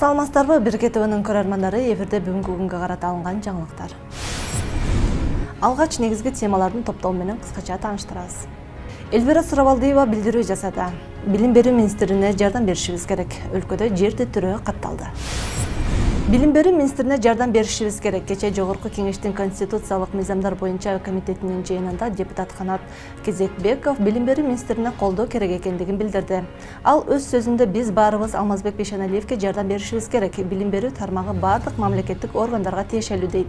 саламатсыздарбы? Бирге ТВнын көрөрмандары, эфирде бүгүнкү күнгө карата алынган жаңылыктар. Алгач негизги темалардын топтоо менен кыскача тааныштырабыз. Эльвира Сырабалдиева билдирүү жасады. Билим берүү министрине жардам беришибиз керек. Өлкөдө жер титирөө катталды. Билим берүү министрине жардам беришибиз керек. Кече Жогорку Кеңештин конституциялык мыйзамдар боюнча комитетинин жыйынында депутат Канат Кезекбеков билим берүү министрине колдоо керек экендигин билдирди. Ал өз сөзүндө биз баарыбыз Алмазбек Бейшеналиевке жардам беришибиз керек. Билим берүү тармагы бардык мамлекеттик органдарга тиешелүү дейт.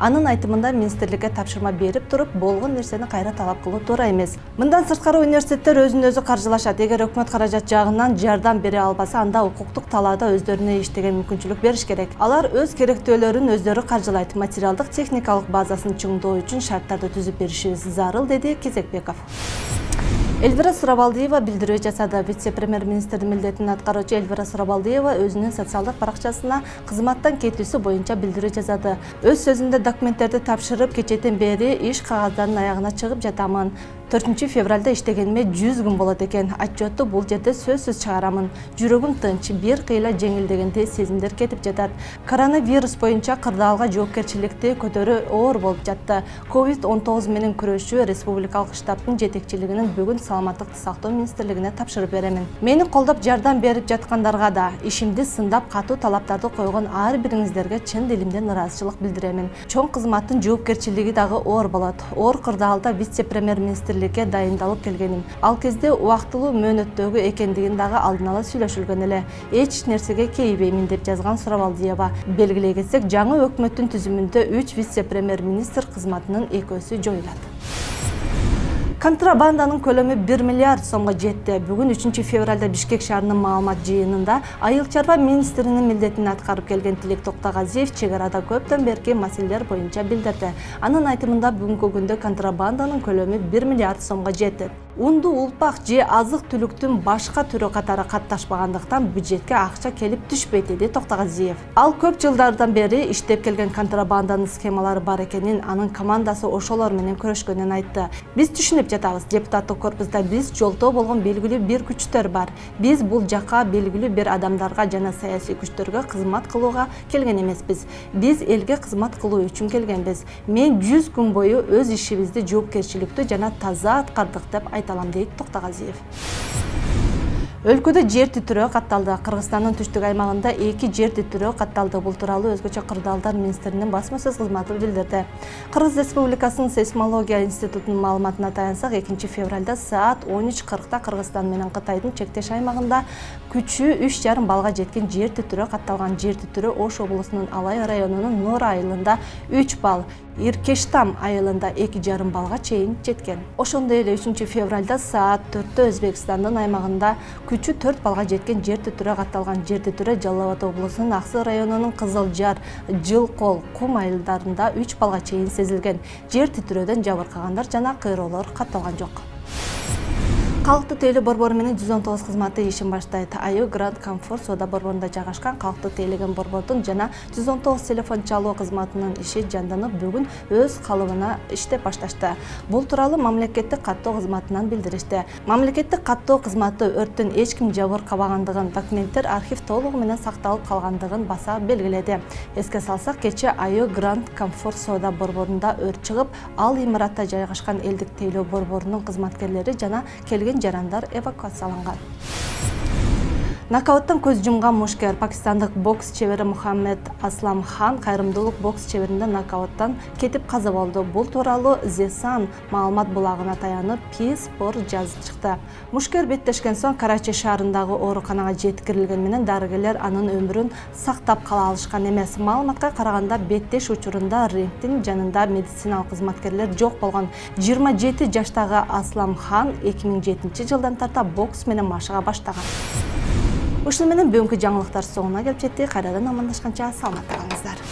Анын айтымында министрликке тапшырма берип туруп, болгон нерсени кайра талап кылуу туура эмес. Мындан сырткары университеттер өзүн өзү каржылашат. Эгер өкмөт каражат жагынан жардам бере албаса, анда укуктук талаада өздөрүнө иштеген мүмкүнчүлүк бериш керек. Алар өз керектөөлөрүн өздөрү каржылайт. Материалдык техникалык базасын чыңдоо үчүн шарттарды түзүп беришибиз зарыл, деди Кезекбеков. Эльвира Сырабалдиева билдирүү жасады. Вице-премьер-министрдин милдетин аткаруучу Эльвира Сырабалдиева өзүнүн социалдык баракчасына кызматтан кетүүсү боюнча билдирүү жасады. Өз сөзүндө документтерди тапшырып, кечетен бери иш кагаздардын аягына чыгып жатамын. 4 февралда иштегениме 100 күн болот экен. Отчетту бул жерде сөзсүз чыгарамын. Жүрөгүм тынч, бир кыйла жеңилдегендей сезимдер кетип жатат. Коронавирус боюнча кырдаалга жоопкерчиликти көтөрүү оор болуп жатты. COVID-19 менен күрөшүү республикалык штабтын жетекчилигинин бүгүн саламаттык сактоо министрлигине тапшырып беремин. Мени колдоп жардам берип жаткандарга да, ишимди сындап катуу талаптарды койгон ар бириңиздерге чын дилимден ыраазычылык билдиремин. Чоң кызматтын жоопкерчилиги дагы оор болот. Оор кырдаалда вице-премьер-министрликке дайындалып келгеним. Ал кезде убактылуу мөөнөттөгү экендигин дагы алдын ала сүйлөшүлгөн эле. Эч нерсеге кейибеймин деп жазган Сырабалдиева. Белгилей кетсек, жаңы өкмөттүн түзүмүндө 3 вице-премьер-министр кызматынын экөөсү жоюлат. Контрабанданын көлөмү 1 миллиард сомго жетти. Бүгүн 3 февралда Бишкек шаарынын маалымат жыйынында айыл чарба министринин милдетин аткарып келген Тилек Токтогазиев чек арада көптөн берки маселелер боюнча билдирди. Анын айтымында бүгүнкү күндө контрабанданын көлөмү 1 миллиард сомго жетти. Унду, улпак же азык-түлүктүн башка түрү катары катташпагандыктан бюджетке акча келип түшпөйт, деди Токтогазиев. Ал көп жылдардан бери иштеп келген контрабанданын схемалары бар экенин, анын командасы ошолор менен күрөшкөнүн айтты. Биз түшүнүп жатабыз. Депутаттык корпуста биз жолтоо болгон белгилүү бир күчтөр бар. Биз бул жакка белгилүү бир адамдарга жана саясий күчтөргө кызмат кылууга келген эмеспиз. Биз элге кызмат кылуу үчүн келгенбиз. Мен 100 күн бою өз ишибизди жоопкерчиликтүү жана таза аткардык деп айталам, дейт Токтогазиев. Өлкөдө жер титирөө катталды. Кыргызстандын түштүк аймагында 2 жер титирөө катталды. Бул тууралуу өзгөчө кырдаалдар министринин басма сөз кызматы билдирди. Кыргыз Республикасынын сейсмология институтунун маалыматына таянсак, 2 февралда саат 13:40 Кыргызстан менен Кытайдын чектеш аймагында күчү 3,5 балга жеткен жер титирөө катталган. Жер титирөө Ош облусунун Алай районунун Нора айылында 3 бал, Иркештам айылында 2,5 балга чейин жеткен. Ошондой эле 3 февралда саат 4-тө Өзбекстандын аймагында күчү 4 балга жеткен жер титирөө катталган. Жер титирөө Жалал Абад облусунун Аксы районунун Кызыл Жар, Жылкол, Кум айылдарында 3 балга чейин сезилген. Жер титирөөдөн жабыркагандар жана кыйроолор катталган жок. Калктык тейлөө борбору менен 119 кызматы ишин баштайт. Айы Гранд Комфорт соода борборунда жайгашкан калктык тейлеген борбордун жана 119 телефон чалуу кызматынын иши жанданып, бүгүн өз калыбына иштеп башташты. Бул тууралуу мамлекеттик каттоо кызматынан билдиришти. Мамлекеттик каттоо кызматы өрттөн эч ким жабыркабагандыгын, документтер архив толугу менен сакталып калгандыгын баса белгиледи. Эске салсак, кече Айы Гранд Комфорт соода борборунда өрт чыгып, ал имаратта жайгашкан элдик тейлөө борборунун кызматкерлери жана келген жарандар эвакуацияланган. Нокауттан көз жумган мушкер. Пакистандык бокс чебери Мухаммед Аслам Хан кайрымдуулук бокс чеберинде нокауттан кетип каза болду. Бул тууралуу The Sun маалымат булагына таянып P-Sport жазып чыкты. Мушкер беттешкен соң Карачи шаарындагы ооруканага жеткирилген менен дарыгерлер анын өмүрүн сактап кала алышкан эмес. Маалыматка караганда, беттеш учурунда рингдин жанында медициналык кызматкерлер жок болгон. 27 жаштагы Аслам Хан 2007 жылдан тарта бокс менен машыга баштаган. Ушуну менен бүгүнкү жаңылыктар соңуна келип жетти. Кайрадан амандашканча саламатта калыңыздар.